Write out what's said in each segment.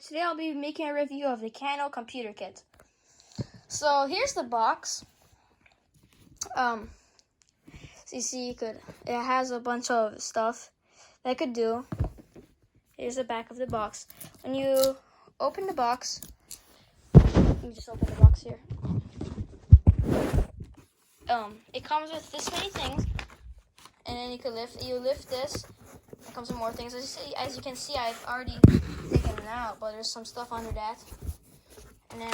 Today I'll be making a review of the Kano Computer Kit. So here's the box. So you see, it has a bunch of stuff that I could do. Here's the back of the box. When you open the box, let me just open the box here. It comes with this many things, and then you lift this. It comes with more things. As you can see, I've already taken it out, but there's some stuff under that. And then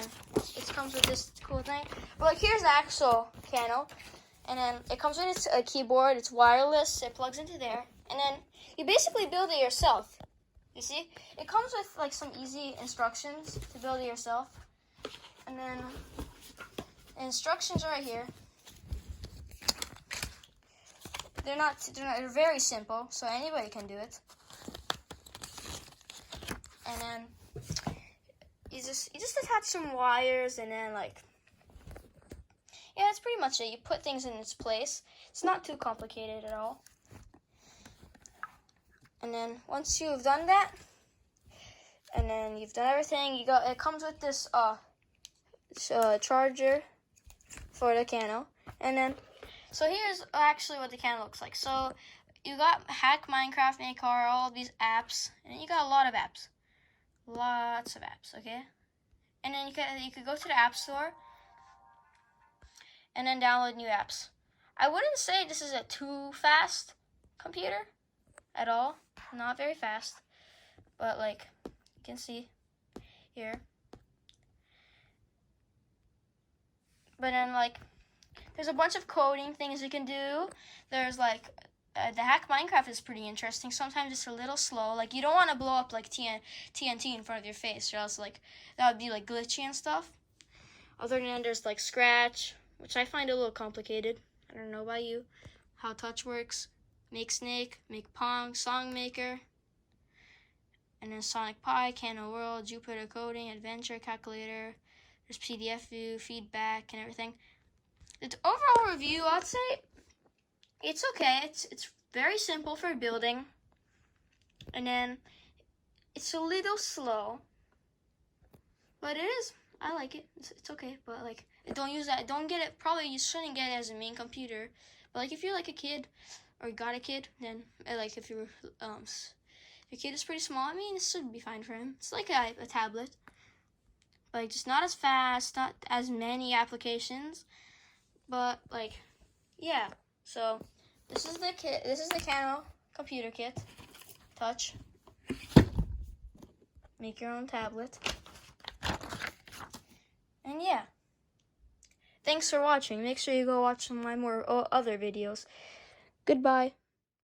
it comes with this cool thing. But like, here's the actual Kano, and then it comes with its keyboard. It's wireless. It plugs into there, and then you basically build it yourself. You see, it comes with like some easy instructions to build it yourself, and then the instructions are right here. They're very simple, so anybody can do it. And then you just attach some wires, and then that's pretty much it. You put things in its place. It's not too complicated at all. And then once you've done that, and then you've done everything, it comes with this charger for the Kano, and then. So here's actually what the Kano looks like. So you got Hack, Minecraft, Make Car, all of these apps, and you got a lot of apps, lots of apps. Okay, and then you could go to the App Store and then download new apps. I wouldn't say this is a too fast computer at all, not very fast, but like you can see here. But then there's a bunch of coding things you can do. There's the Hack Minecraft is pretty interesting. Sometimes it's a little slow. Like, you don't want to blow up like TNT in front of your face, or else that would be glitchy and stuff. Other than that, there's Scratch, which I find a little complicated. I don't know about you. How Touch works. Make Snake, Make Pong, Song Maker, and then Sonic Pi, Kano World, Jupyter Coding, Adventure Calculator. There's PDF View, Feedback, and everything. The overall review, I'd say it's okay. It's very simple for building, and then it's a little slow, but it is. I like it. It's okay, but don't use that. Don't get it. Probably you shouldn't get it as a main computer. But if you're a kid, or you got a kid, then if your kid is pretty small, I mean, it should be fine for him. It's like a tablet, but just not as fast, not as many applications. But yeah. So this is the kit. This is the Kano Computer Kit Touch. Make your own tablet. And yeah. Thanks for watching. Make sure you go watch some of my other videos. Goodbye.